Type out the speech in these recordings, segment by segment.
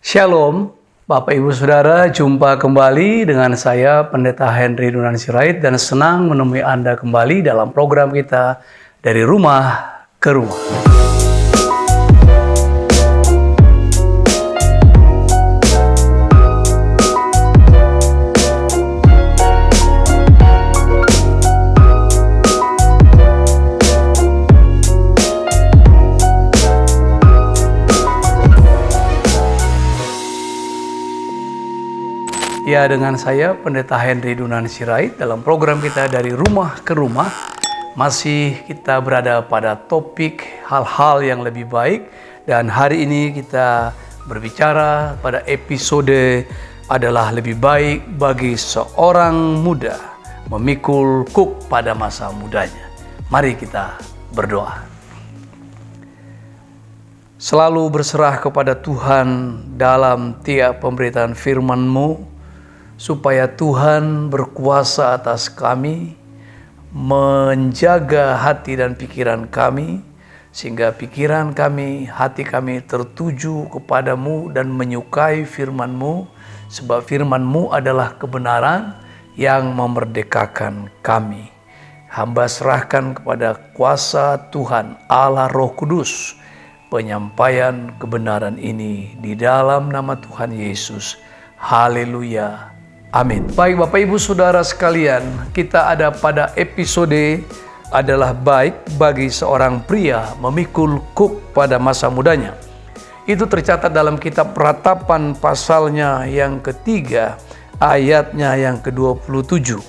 Shalom, Bapak Ibu Saudara, jumpa kembali dengan saya Pendeta Henry Dunan Sirait dan senang menemui Anda kembali dalam program kita Dari Rumah ke Rumah. Ya, dengan saya Pendeta Henry Dunan Sirait dalam program kita Dari Rumah ke Rumah. Masih kita berada pada topik hal-hal yang lebih baik. Dan hari ini kita berbicara pada episode adalah lebih baik bagi seorang muda memikul kuk pada masa mudanya. Mari kita berdoa. Selalu berserah kepada Tuhan dalam tiap pemberitaan firman-Mu, supaya Tuhan berkuasa atas kami, menjaga hati dan pikiran kami, sehingga pikiran kami, hati kami tertuju kepadamu dan menyukai firman-Mu, sebab firman-Mu adalah kebenaran yang memerdekakan kami. Hamba serahkan kepada kuasa Tuhan Allah Roh Kudus penyampaian kebenaran ini di dalam nama Tuhan Yesus. Haleluya. Amin. Baik Bapak Ibu Saudara sekalian, kita ada pada episode adalah baik bagi seorang pria memikul kuk pada masa mudanya. Itu tercatat dalam kitab Ratapan pasalnya yang ketiga, ayatnya yang ke-27.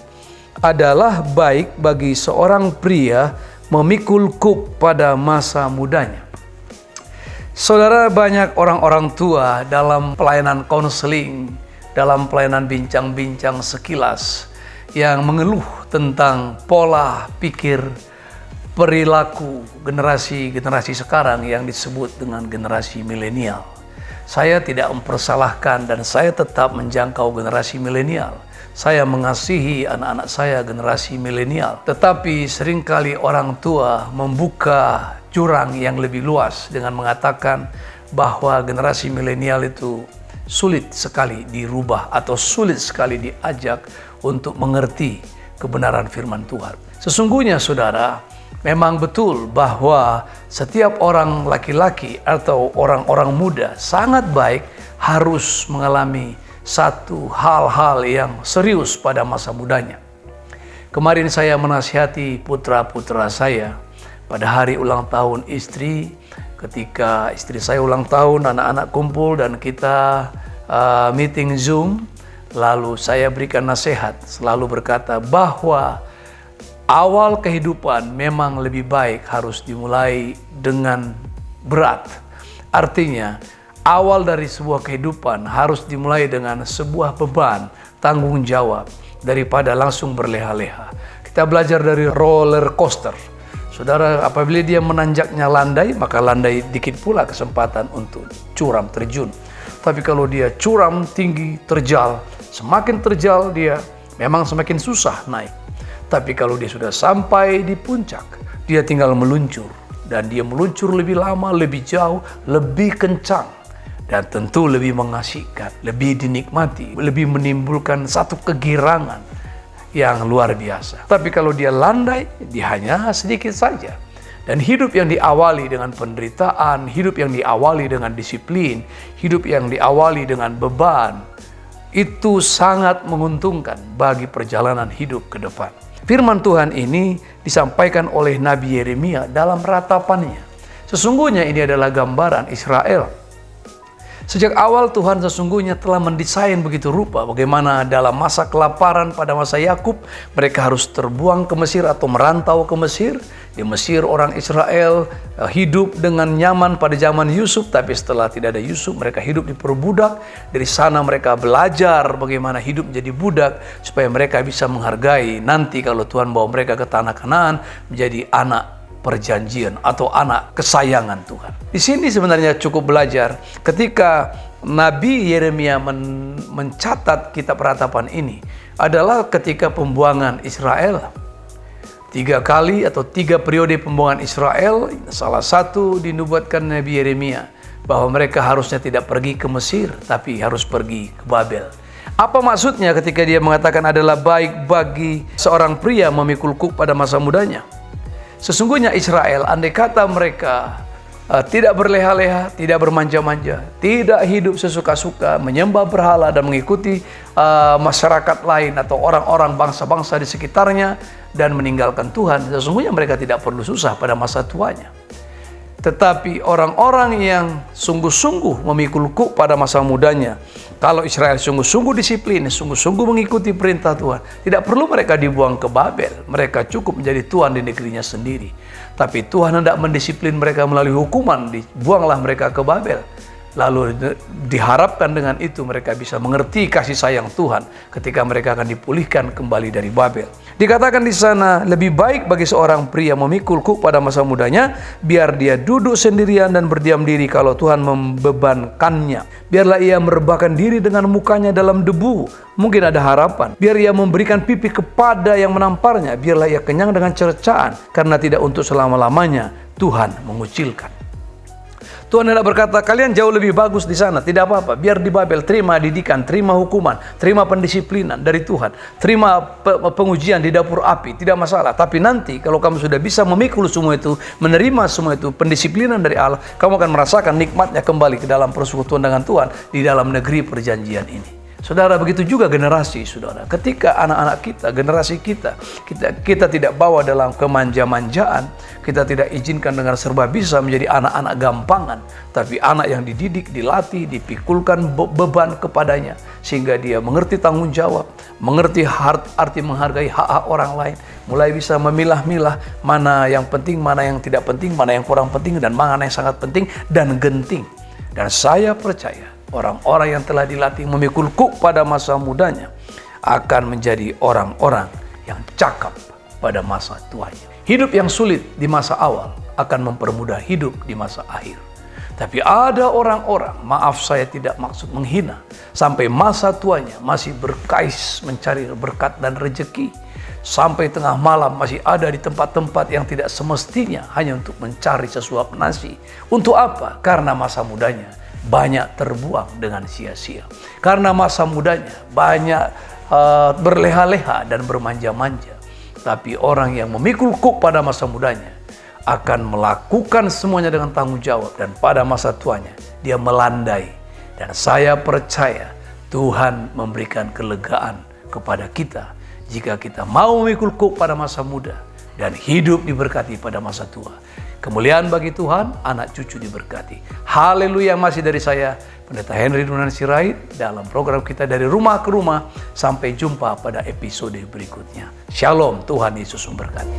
Adalah baik bagi seorang pria memikul kuk pada masa mudanya. Saudara, banyak orang-orang tua dalam pelayanan konseling, dalam pelayanan bincang-bincang sekilas yang mengeluh tentang pola pikir perilaku generasi sekarang yang disebut dengan generasi milenial. Saya tidak mempersalahkan dan saya tetap menjangkau generasi milenial. Saya mengasihi anak-anak saya generasi milenial. Tetapi seringkali orang tua membuka jurang yang lebih luas dengan mengatakan bahwa generasi milenial itu sulit sekali dirubah atau sulit sekali diajak untuk mengerti kebenaran firman Tuhan. Sesungguhnya saudara, memang betul bahwa setiap orang laki-laki atau orang-orang muda sangat baik harus mengalami satu hal-hal yang serius pada masa mudanya. Kemarin saya menasihati putra-putra saya pada hari ulang tahun istri. Ketika istri saya ulang tahun, anak-anak kumpul dan kita meeting Zoom, lalu saya berikan nasihat, selalu berkata bahwa awal kehidupan memang lebih baik harus dimulai dengan berat. Artinya, awal dari sebuah kehidupan harus dimulai dengan sebuah beban, tanggung jawab, daripada langsung berleha-leha. Kita belajar dari roller coaster. Saudara, apabila dia menanjaknya landai, maka landai dikit pula kesempatan untuk curam terjun. Tapi kalau dia curam tinggi, terjal, semakin terjal dia memang semakin susah naik. Tapi kalau dia sudah sampai di puncak, dia tinggal meluncur. Dan dia meluncur lebih lama, lebih jauh, lebih kencang. Dan tentu lebih mengasihkan, lebih dinikmati, lebih menimbulkan satu kegirangan yang luar biasa. Tapi kalau dia landai, dia hanya sedikit saja. Dan hidup yang diawali dengan penderitaan, hidup yang diawali dengan disiplin, hidup yang diawali dengan beban, itu sangat menguntungkan bagi perjalanan hidup ke depan. Firman Tuhan ini disampaikan oleh Nabi Yeremia dalam ratapannya. Sesungguhnya ini adalah gambaran Israel. Sejak awal Tuhan sesungguhnya telah mendesain begitu rupa bagaimana dalam masa kelaparan pada masa Yakub mereka harus terbuang ke Mesir atau merantau ke Mesir. Di Mesir orang Israel hidup dengan nyaman pada zaman Yusuf, tapi setelah tidak ada Yusuf mereka hidup diperbudak. Dari sana mereka belajar bagaimana hidup menjadi budak supaya mereka bisa menghargai nanti kalau Tuhan bawa mereka ke tanah Kanaan menjadi anak perjanjian atau anak kesayangan Tuhan. Di sini sebenarnya cukup belajar ketika Nabi Yeremia mencatat kitab ratapan ini adalah ketika pembuangan Israel. 3 kali atau 3 periode pembuangan Israel, salah satu dinubuatkan Nabi Yeremia bahwa mereka harusnya tidak pergi ke Mesir, tapi harus pergi ke Babel. Apa maksudnya ketika dia mengatakan adalah baik bagi seorang pria memikul kuk pada masa mudanya? Sesungguhnya Israel, andai kata mereka tidak berleha-leha, tidak bermanja-manja, tidak hidup sesuka-suka, menyembah berhala dan mengikuti masyarakat lain atau orang-orang bangsa-bangsa di sekitarnya dan meninggalkan Tuhan, sesungguhnya mereka tidak perlu susah pada masa tuanya. Tetapi orang-orang yang sungguh-sungguh memikul kuk pada masa mudanya, kalau Israel sungguh-sungguh disiplin, sungguh-sungguh mengikuti perintah Tuhan, tidak perlu mereka dibuang ke Babel. Mereka cukup menjadi tuan di negerinya sendiri. Tapi Tuhan hendak mendisiplin mereka melalui hukuman, dibuanglah mereka ke Babel. Lalu diharapkan dengan itu mereka bisa mengerti kasih sayang Tuhan ketika mereka akan dipulihkan kembali dari Babel. Dikatakan di sana, lebih baik bagi seorang pria memikul kuk pada masa mudanya, biar dia duduk sendirian dan berdiam diri kalau Tuhan membebankannya. Biarlah ia merebahkan diri dengan mukanya dalam debu, mungkin ada harapan. Biar ia memberikan pipi kepada yang menamparnya, biarlah ia kenyang dengan cercaan, karena tidak untuk selama-lamanya Tuhan mengucilkan. Tuhan hendak berkata, kalian jauh lebih bagus di sana, tidak apa-apa. Biar di Babel terima didikan, terima hukuman, terima pendisiplinan dari Tuhan, terima pengujian di dapur api, tidak masalah. Tapi nanti kalau kamu sudah bisa memikul semua itu, menerima semua itu, pendisiplinan dari Allah, kamu akan merasakan nikmatnya kembali ke dalam persekutuan dengan Tuhan di dalam negeri perjanjian ini. Saudara, begitu juga generasi, saudara. Ketika anak-anak kita, generasi kita tidak bawa dalam kemanja-manjaan, kita tidak izinkan dengan serba bisa menjadi anak-anak gampangan, tapi anak yang dididik, dilatih, dipikulkan beban kepadanya, sehingga dia mengerti tanggung jawab, mengerti arti menghargai hak-hak orang lain, mulai bisa memilah-milah mana yang penting, mana yang tidak penting, mana yang kurang penting, dan mana yang sangat penting dan genting. Dan saya percaya, orang-orang yang telah dilatih memikul kuk pada masa mudanya akan menjadi orang-orang yang cakap pada masa tuanya. Hidup yang sulit di masa awal akan mempermudah hidup di masa akhir. Tapi ada orang-orang, maaf saya tidak maksud menghina, sampai masa tuanya masih berkais mencari berkat dan rejeki. Sampai tengah malam masih ada di tempat-tempat yang tidak semestinya hanya untuk mencari sesuap nasi. Untuk apa? Karena masa mudanya banyak terbuang dengan sia-sia. Karena masa mudanya banyak berleha-leha dan bermanja-manja. Tapi orang yang memikul kuk pada masa mudanya akan melakukan semuanya dengan tanggung jawab. Dan pada masa tuanya dia melandai. Dan saya percaya Tuhan memberikan kelegaan kepada kita jika kita mau memikul kuk pada masa muda dan hidup diberkati pada masa tua. Kemuliaan bagi Tuhan, anak cucu diberkati. Haleluya. Masih dari saya, Pendeta Henry Dunan Sirait, dalam program kita Dari Rumah ke Rumah. Sampai jumpa pada episode berikutnya. Shalom, Tuhan Yesus memberkati.